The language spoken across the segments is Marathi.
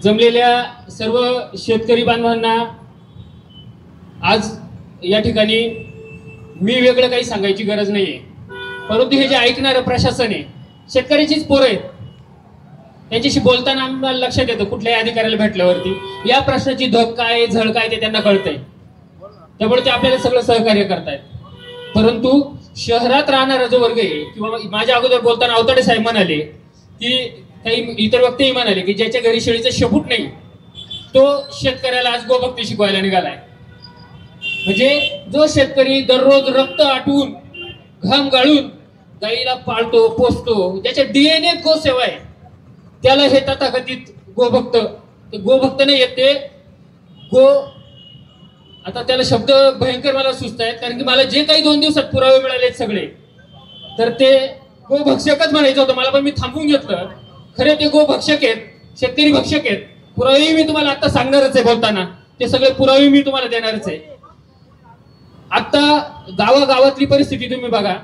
जमलेल्या सर्व शेतकरी बांधवांना आज या ठिकाणी मी वेगळं काही सांगायची गरज नाहीये, परंतु हे जे ऐकणारं प्रशासन आहे शेतकऱ्याचीच पोरं आहेत. त्यांच्याशी बोलताना आम्हाला लक्षात येतं कुठल्याही अधिकाऱ्याला भेटल्यावरती या प्रश्नाची धग काय झळ काय ते त्यांना कळतंय, त्यामुळे ते आपल्याला सगळं सहकार्य करतायत. परंतु शहरात राहणारा जो वर्ग आहे किंवा माझ्या अगोदर बोलताना अवताडे साहेब म्हणाले की काही इतर व्यक्तीही म्हणाले की ज्याच्या घरी शेळीचं शेपूट नाही तो शेतकऱ्याला आज गोभक्ती शिकवायला निघालाय. म्हणजे जो शेतकरी दररोज रक्त आटून घाम गाळून गाईला पाळतो पोसतो, ज्याच्या डीएनएत गोसेवा आहे, त्याला हे तथाकथित गोभक्त, ते गोभक्त नाही येत ते गो, आता त्याला शब्द भयंकर मला सुचत आहेत कारण की मला जे काही 2 दिवसात पुरावे मिळाले सगळे, तर ते गोभक्षकच म्हणायचं होतं मला, पण मी थांबून घेतलं. खरे ते गोभक्षक आहेत, शेतकरी भक्षक आहेत. पुरावे मी तुम्हाला आता सांगणारच आहे, बोलताना ते सगळे पुरावे मी तुम्हाला देणारच आहे. आता गावागावातली परिस्थिती तुम्ही बघा,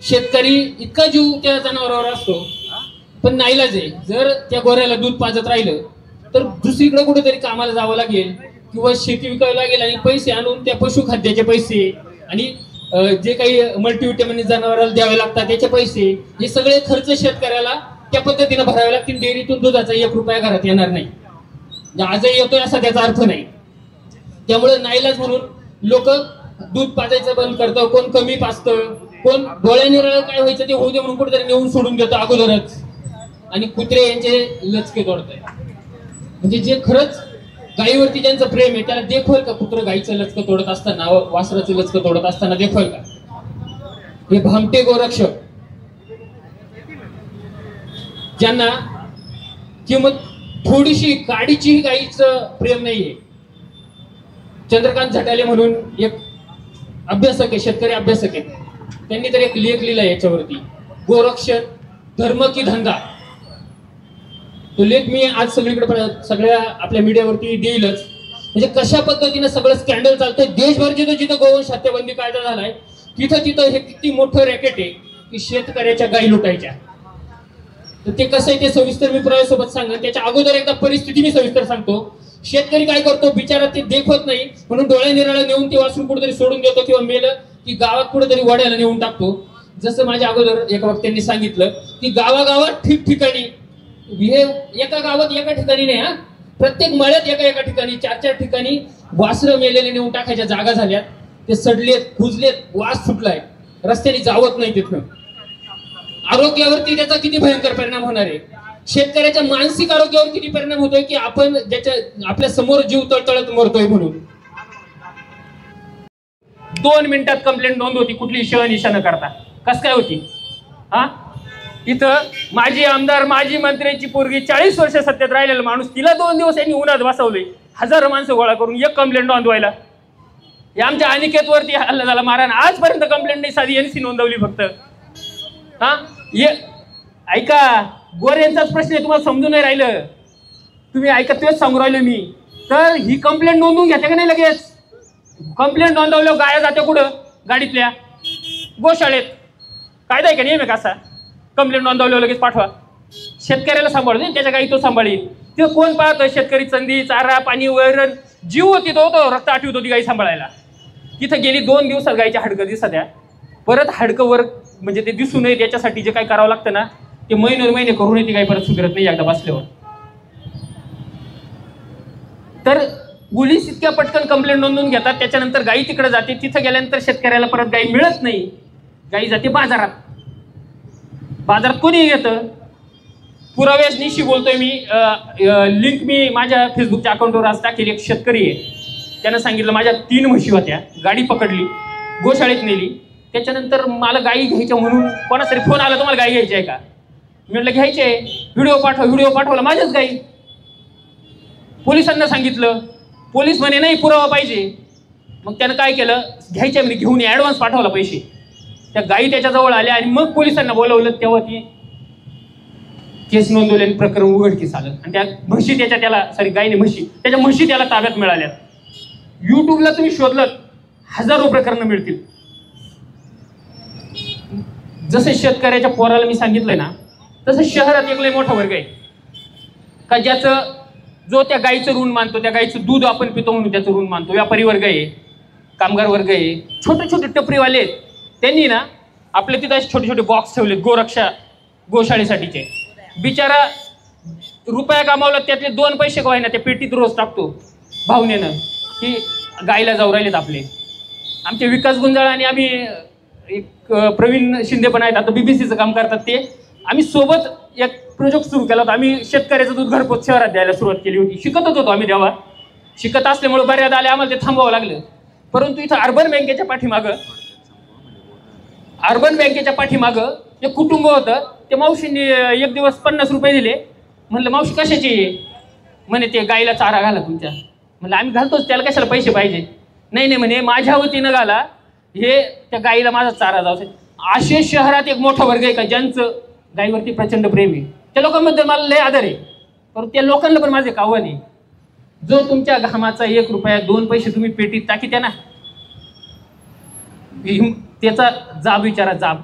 शेतकरी इतका जीव त्या जनावरावर असतो पण नाईलाज आहे. जर त्या गोऱ्याला दूध पाजत राहिलं तर दुसरीकडे कुठेतरी कामाला जावं लागेल किंवा शेती विकायला लागेल आणि पैसे आणून त्या पशुखाद्याचे पैसे आणि जे काही मल्टीव्हिटॅमिन जनावराला द्यावे लागतात त्याचे पैसे, हे सगळे खर्च शेतकऱ्याला त्या पद्धतीने भरावे लागतील. डेअरीतून दुधाचा 1 रुपया घरात येणार नाही, आजही येतोय असा त्याचा अर्थ नाही. त्यामुळे नाईलाज म्हणून लोक दूध पाजायचं बंद करतं, कोण कमी पाजतं, कोण डोळ्याने काय व्हायचं ते होऊ दे म्हणून कुठेतरी नेऊन सोडून देतं अगोदरच, आणि कुत्रे यांचे लचके तोडत आहे. म्हणजे जे खरंच गायीवरती ज्यांचं प्रेम आहे त्याला देखवाल का कुत्र गायीचं लचकं तोडत असताना, वासराचं लचकं तोडत असताना देखवाल का? हे भामटे गोरक्षक ज्यांना किंमत थोडीशी काडीची गायीचं प्रेम नाहीये. चंद्रकांत झटाले म्हणून एक अभ्यासक आहे, शेतकरी अभ्यासक आहे, त्यांनी तर एक लेख लिहिला याच्यावरती, गोरक्षक धर्म की धंदा. तो लेख मी आज सगळीकडे सगळ्या आपल्या मीडियावरती देईलच. म्हणजे कशा पद्धतीने सगळं स्कॅन्डल चालतंय देशभर. जिथं जिथं गोवंश हत्याबंदी कायदा झालाय तिथं तिथं हे किती मोठं रॅकेट आहे की शेतकऱ्याच्या गायी लुटायच्या. तर ते कसं आहे ते सविस्तर मी पुराव्यासोबत सांगेन. त्याच्या अगोदर एकदा परिस्थिती मी सविस्तर सांगतो. शेतकरी काय करतो बिचारा, ते देखवत नाही म्हणून डोळ्या निराळा नेऊन ते वासरून कुठेतरी सोडून देतो किंवा मेलं की गावात कुठेतरी वड्याला नेऊन टाकतो. जसं माझ्या अगोदर एका वक्त्यांनी सांगितलं की गावागावात ठिकठिकाणी, हे एका गावात एका ठिकाणी नाही हा, प्रत्येक मळ्यात एका ठिकाणी 4-4 ठिकाणी वासरं मेलेले नेऊन टाकायच्या जागा झाल्यात. ते सडलेत, खुजलेत, वास सुटलाय, रस्त्याने जावत नाही तिथनं. आरोग्यावरती त्याचा किती भयंकर परिणाम होणार आहे. शेतकऱ्याच्या मानसिक आरोग्यावर किती परिणाम होतोय की आपण ज्याच्या आपल्या समोर जीव तळतळत मरतोय म्हणून. 2 मिनिटात कंप्लेंट नोंद होती, कुठली शहनिशा न करता. कस काय होती हा? इथं माजी आमदार माजी मंत्र्यांची पोरगी 40 वर्ष सत्तेत राहिलेला माणूस, तिला 2 दिवस यांनी उन्हात बसवले, हजारो माणसं गोळा करून एक कंप्लेंट नोंदवायला. हे आमच्या अनिकेतवरती हल्ला झाला मारण, आजपर्यंत कंप्लेंट नाही, साधी एनसी नोंदवली फक्त. हा ऐका, गोऱ्यांचाच प्रश्न आहे, तुम्हाला समजून नाही राहिलं, तुम्ही ऐका, तेच सांगू राहिलो मी. तर ही कंप्लेंट नोंदवून घ्या का नाही लगेच? कंप्लेंट नोंदवल्यावर गाया जाते कुठं? गाडीतल्या गोशाळेत. कायदा आहे का नियम आहे का असा? कंप्लेंट नोंदवल्यावर लगेच पाठवा. शेतकऱ्याला सांभाळू नाही, त्याच्या गाई तो सांभाळील. ते कोण पाहतं? शेतकरी चंदी चारा पाणी वैरण जीव होती, तो रक्त आठवत होती गाई सांभाळायला. तिथं गेली 2 दिवसात गायच्या हाडकं दिसत्या, परत हाडकं वर म्हणजे ते दिसू नये त्याच्यासाठी जे काही करावं लागतं ना ते महिने करून ती काही परत सुधरत नाही एकदा बसल्यावर. तर पोलीस इतक्या पटकन कंप्लेंट नोंदवून घेतात, त्याच्यानंतर गाई तिकडे जाते, तिथं गेल्यानंतर शेतकऱ्याला परत गाई मिळत नाही, गाई जाते बाजारात. बाजारात कोणी घेतं? पुराव्यानिशी बोलतोय मी, लिंक मी माझ्या फेसबुकच्या अकाउंटवर आज टाकेल. एक शेतकरी आहे, त्यानं सांगितलं माझ्या 3 म्हशी होत्या, गाडी पकडली, गोशाळेत नेली, त्याच्यानंतर मला गाई घ्यायच्या म्हणून कोणातरी फोन आला, तुम्हाला गाई घ्यायची आहे का? मी म्हटलं घ्यायची आहे, व्हिडिओ पाठवला माझ्याच गाई. पोलिसांना सांगितलं, पोलीस म्हणे नाही पुरावा पाहिजे. मग त्यानं काय केलं, घ्यायच्या म्हणजे घेऊन ॲडव्हान्स पाठवला पैसे. त्या गाई त्याच्याजवळ आल्या आणि मग पोलिसांना बोलवलं, तेव्हा ती केस नोंदवली आणि प्रकरण उघडकीस आलं. आणि त्या म्हशी गायने म्हशी त्याच्या म्हशी त्याला ताब्यात मिळाल्या. युट्यूबला तुम्ही शोधलं हजारो प्रकरणं मिळतील. जसे शेतकऱ्याच्या पोराला मी सांगितलंय ना, तसं शहरात एक लय मोठा वर्ग आहे का ज्याचं जो त्या गाईचं ऋण मानतो, त्या गाईचं दूध आपण पितो म्हणून त्याचं ऋण मानतो, व्यापारी वर्ग आहे, कामगार वर्ग आहे, छोटे छोटे टपरीवाले आहेत, त्यांनी ना आपले तिथं छोटे छोटे बॉक्स ठेवले गोरक्षा गोशाळेसाठीचे. बिचारा रुपया कमावला त्यातले 2 पैसे का ना त्या पेटीत रोज टाकतो भावनेनं की गाईला जाऊ राहिलेत आपले. आमचे विकास गुंजाळ आणि आम्ही एक प्रवीण शिंदे पण आहेत, आता BBCचं काम करतात ते, आम्ही सोबत एक प्रोजेक्ट सुरू केला होता. आम्ही शेतकऱ्याचं दूध घरपोच शहरात द्यायला सुरुवात केली होती. शिकतच होतो आम्ही तेव्हा. शिकत असल्यामुळे बऱ्याच आले आम्हाला ते थांबावं लागलं. परंतु इथं अर्बन बँकेच्या पाठीमागं एक कुटुंब होतं. ते मावशींनी एक दिवस 50 रुपये दिले. म्हणलं मावशी कशाची? म्हणे ते गाईला चारा घाला तुमच्या. म्हणलं आम्ही घालतोच, त्याला कशाला पैसे पाहिजे? नाही म्हणे माझ्या वतीनं घाला, हे त्या गाईला माझा चारा जाऊ. असे शहरात एक मोठा वर्ग आहे का ज्यांचं गाईवरती प्रचंड प्रेम आहे. त्या लोकांबद्दल मला लय आदर आहे. परंतु त्या लोकांना पण माझे आव्हान आहे, जो तुमच्या घामाचा 1 रुपया 2 पैसे तुम्ही पेटीत टाकीत्या ना, त्याचा जाब विचारा. जाब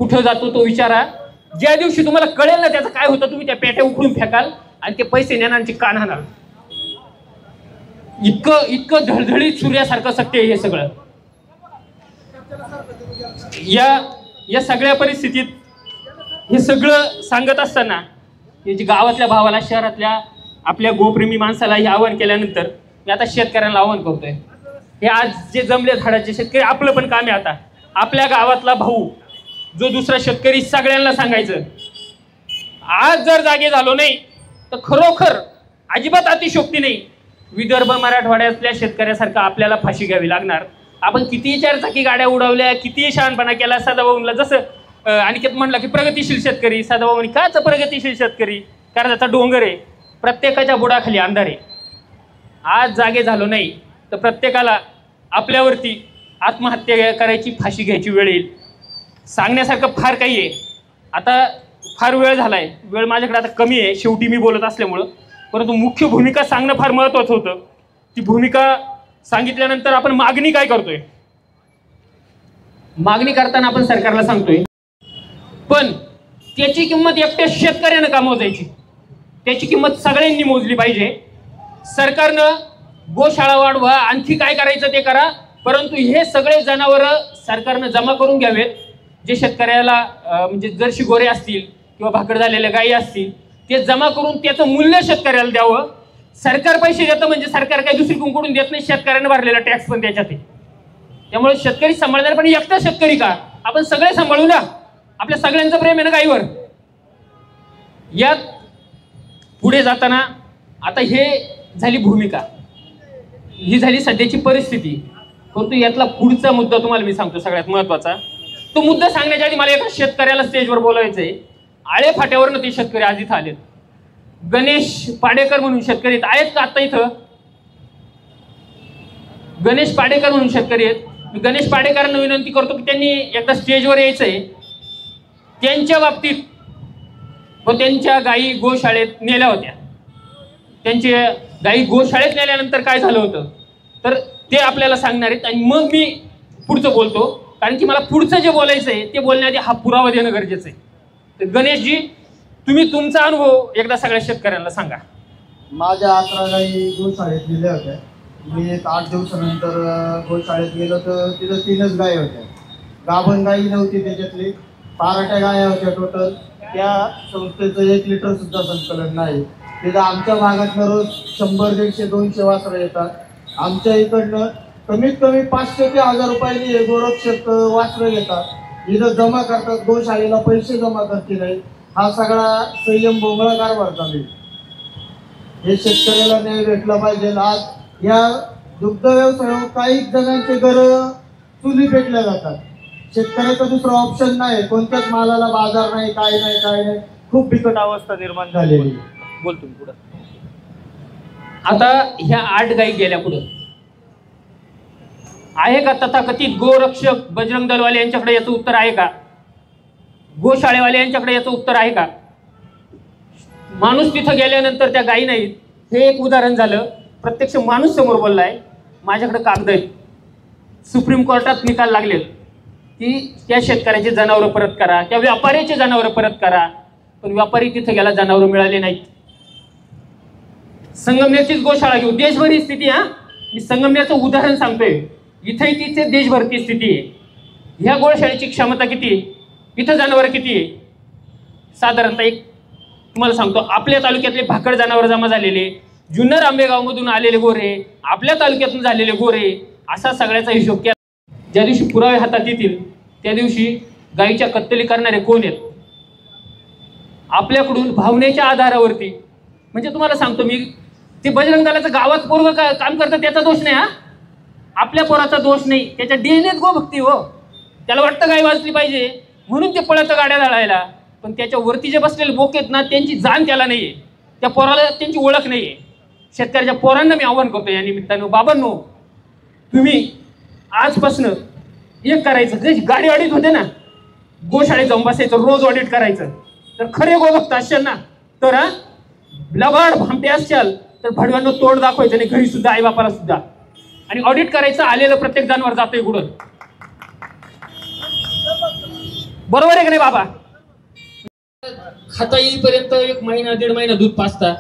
कुठं जातो तो विचारा. ज्या दिवशी तुम्हाला कळेल ना त्याचं काय होतं, तुम्ही त्या पेट्या उखडून फेकाल आणि ते पैसे नेणाऱ्यांची कान हाणाल. इतकं धडधडीत सूर्यासारखं सत्य आहे हे सगळं. या सगळ्या परिस्थितीत हे सगळं सांगत असताना हे जे गावातल्या भावाला, शहरातल्या आपल्या गोप्रेमी माणसाला हे आव्हान केल्यानंतर मी आता शेतकऱ्यांना आव्हान करतोय. हे आज जे जमले झाडाचे शेतकरी, आपलं पण काम आहे आता. आपल्या गावातला भाऊ जो दुसरा शेतकरी, सगळ्यांना सांगायचं, आज जर जागे झालो नाही तर खरोखर अजिबात अतिशोक्ती नाही, विदर्भ मराठवाड्यातल्या शेतकऱ्यासारखं आपल्याला फाशी घ्यावी लागणार. आपण कितीही 4 चाकी गाड्या उडवल्या, कितीही शहाणपणा केला, सदाभाऊंना जसं अनिकेत म्हणलं की प्रगतिशील शेतकरी, सदाभाऊंनी काच प्रगतिशील शेतकरी, कारण त्याचा डोंगर आहे, प्रत्येकाच्या बुडाखाली अंधार आहे. आज जागे झालो नाही तर प्रत्येकाला आपल्यावरती आत्महत्या करायची, फाशी घ्यायची वेळ येईल. सांगण्यासारखं फार काही आहे. आता फार वेळ झाला आहे, वेळ माझ्याकडे आता कमी आहे शेवटी मी बोलत असल्यामुळं. परंतु मुख्य भूमिका सांगणं फार महत्त्वाचं होतं. ती भूमिका सांगितल्यानंतर आपण मागणी काय करतोय, मागणी करताना आपण सरकारला सांगतोय, पण त्याची किंमत एकट्या शेतकऱ्यानं का मोजायची? त्याची किंमत सगळ्यांनी मोजली पाहिजे. सरकारनं गोशाळा वाढवा, आणखी काय करायचं ते करा, परंतु हे सगळे जनावरं सरकारनं जमा करून घ्यावेत. जे शेतकऱ्याला म्हणजे जर्शी गोरे असतील किंवा भाकड झालेल्या गायी असतील, ते जमा करून त्याचं मूल्य शेतकऱ्याला द्यावं. सरकार पैसे देतं म्हणजे सरकार काही दुसरी कुंकडून देत नाही, शेतकऱ्याने भरलेला टॅक्स पण त्याच्यात आहे. त्यामुळे शेतकरी सांभाळणार, पण एकटा शेतकरी का, आपण सगळे सांभाळू ना. आपल्या सगळ्यांचं प्रेम आहे ना गायीवर. यात पुढे जाताना आता हे झाली भूमिका, ही झाली सध्याची परिस्थिती. परंतु यातला पुढचा मुद्दा तुम्हाला मी सांगतो, सगळ्यात महत्वाचा. तो मुद्दा सांगण्याच्या आधी मला एका शेतकऱ्याला स्टेजवर बोलायचं आहे. आळे फाट्यावरनं ते शेतकरी आज इथं आलेत. गणेश पाडेकर म्हणून शेतकरी आहेत का आता इथं? गणेश पाडेकर म्हणून शेतकरी आहेत. मी गणेश पाडेकरांना विनंती करतो की त्यांनी एकदा स्टेजवर यायचंय. त्यांच्या बाबतीत व त्यांच्या गायी गोशाळेत नेल्या होत्या, त्यांच्या गायी गोशाळेत नेल्यानंतर काय झालं होतं तर ते आपल्याला सांगणार आहेत. आणि मग मी पुढचं बोलतो, कारण की मला पुढचं जे बोलायचं आहे ते बोलण्याआधी हा पुरावा देणं गरजेचं आहे. तर गणेशजी, तुम्ही तुमचा अनुभव एकदा सगळ्या शेतकऱ्यांना सांगा. माझ्या 11 गायी गोशाळेत गेल्या होत्या. मी एक 8 दिवसानंतर गोशाळेत गेलो तर तिथं 3च गायी होत्या. गाभण गायी नव्हती, त्याच्यातली 12 गाया होत्या टोटल. त्या संस्थेचं 1 लिटर सुद्धा संकलन नाही. तिथं आमच्या भागातनं रोज 100, 150, 200 वासरं येतात. आमच्या इकडनं कमीत कमी 500 ते 1000 रुपयांनी हे गोरक्षक वासरं घेतात, इथं जमा करतात, गोशाळेला पैसे जमा करते नाही. हा सगळा संयम भोंगळा कारभार चालू. हे शेतकऱ्याला न्याय भेटला पाहिजे. आज या दुग्ध व्यवसायावर काही जणांचे घर चुली पेटल्या जातात. शेतकऱ्याचा दुसरा ऑप्शन नाही, कोणत्याच मालाला बाजार नाही, काय नाही. खूप बिकट अवस्था निर्माण झालेली. बोल तुम्ही पुढं. आता ह्या 8 गायी गेल्या पुढं आहे का तथाकथित गोरक्षक बजरंग दलवाले यांच्याकडे याचं उत्तर आहे का? गोशाळेवाले यांच्याकडे याचं उत्तर आहे का? माणूस तिथं गेल्यानंतर त्या गायी नाहीत. हे एक उदाहरण झालं. प्रत्यक्ष माणूस समोर बोललाय. माझ्याकडे कागद आहेत, सुप्रीम कोर्टात निकाल लागले की त्या शेतकऱ्याचे जनावरं परत करा, त्या व्यापाऱ्याचे जनावरं परत करा. पण व्यापारी तिथं गेला, जनावरं मिळाले नाहीत. संगमनेरचीच गोशाळा घेऊ, देशभर ही स्थिती. मी संगमनेरचं उदाहरण सांगतोय. इथे तिथे देशभर ती स्थिती आहे. ह्या गोशाळेची क्षमता किती आहे, इथं जनावर किती आहे, साधारणतः एक तुम्हाला सांगतो, आपल्या तालुक्यातले भाकड जनावर जमा झालेले, जुन्नर आंबेगावमधून आलेले गोरे, आपल्या तालुक्यातून झालेले गोरे, असा सगळ्याचा हिशोब केला. ज्या दिवशी पुरावे हातात येतील त्या दिवशी गायीच्या कत्तली करणारे कोण आहेत, आपल्याकडून भावनेच्या आधारावरती. म्हणजे तुम्हाला सांगतो मी, ते बजरंग दलाचं गावात पोरग काम करतं त्याचा दोष नाही, आपल्या पोराचा दोष नाही, त्याच्या डीएनएत गोभक्ती हो. त्याला वाटतं गाय वाचली पाहिजे म्हणून ते पळतं गाड्या जाळायला, पण त्याच्या वरती जे बसलेले बोक आहेत ना, त्यांची जाण त्याला नाहीये, त्या पोराला त्यांची ओळख नाहीये. शेतकऱ्याच्या पोरांना मी आव्हान करतो या निमित्तानं, बाबांनो तुम्ही आजपासून एक करायचं, जशी गाडी ऑडिट होते ना, गोशाळेत जाऊन बसायचं, रोज ऑडिट करायचं. तर खरे गोभक्त असाल ना, तर लबाड भामटे असाल तर भडव्यांना तोड दाखवायचं नाही, घरी सुद्धा, आई बापाला सुद्धा. आणि ऑडिट करायचं, आलेलं प्रत्येक जनावर जातोय कुठं, बरोबर आहे का नाही बाबा? खाता येईपर्यंत 1 महिना 1.5 महिना दूध पाजता,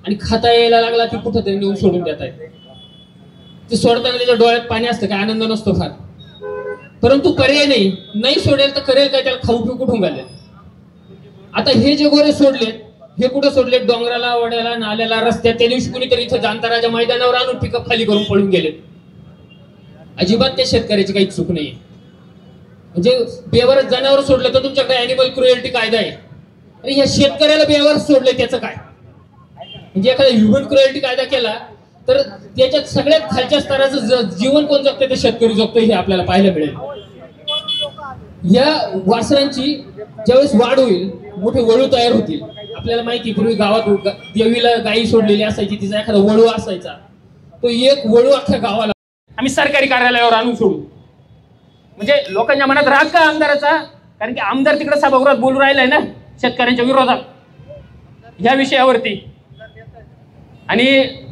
आणि खाता यायला लागला की कुठं तरी नेऊन सोडून देत आहे. ते सोडताना त्याच्या डोळ्यात पाणी असतं, काय आनंद नसतो फार, परंतु पर्याय नाही सोडेल तर करेल काय, त्याला खाऊ पिऊ कुठून घालेल. आता हे जे गोरे सोडलेत, हे कुठं सोडलेत, डोंगराला, वड्याला, नाल्याला, रस्त्यात. त्या दिवशी कुणीतरी इथं जाणताराच्या मैदानावर आणून पिकअप खाली करून पळून गेलेत. अजिबात त्या शेतकऱ्याची काही चूक नाहीये. म्हणजे बेवारस जनावर सोडलं तर तुमच्याकडे अॅनिमल क्रुएल्टी कायदा आहे, अरे ह्या शेतकऱ्याला बेवारस सोडले त्याचं काय? म्हणजे एखादा ह्युमन क्रुएल्टी कायदा केला तर त्याच्यात सगळ्यात खालच्या स्तराचं जीवन कोण जगतं, ते शेतकरी जगतो, हे आपल्याला पाहायला मिळेल. या वासरांची ज्यावेळेस वाढ होईल, मोठे वळू तयार होतील. आपल्याला माहिती, पूर्वी गावात देवीला गायी सोडलेली असायची, तिचा एखादा वळू असायचा, तो एक वळू अख्ख्या गावाला आम्ही सरकारी कार्यालयावर आणून सोडू. म्हणजे लोकांच्या मनात राग का आमदाराचा? कारण की आमदार तिकडे सभागृहात बोलू राहिलाय ना शेतकऱ्यांच्या विरोधात ह्या विषयावरती. आणि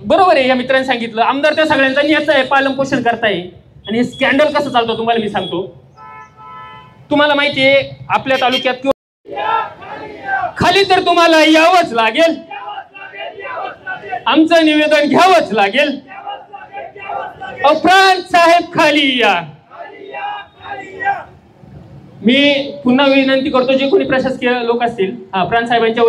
बरोबर आहे, या मित्रांनी सांगितलं, आमदार त्या सगळ्यांचा नेता आहे, पालन पोषण करताय. आणि हे स्कॅन्डल कसं चालतं तुम्हाला मी सांगतो. तुम्हाला माहिती आहे, आपल्या तालुक्यात खाली तर तुम्हाला यावंच लागेल, आमचं निवेदन घ्यावंच लागेल. प्रांत साहेब खाली या. मी पुन्हा विनंती करतो, जे कोणी प्रशासकीय लोक असतील, प्रांत साहेबांच्या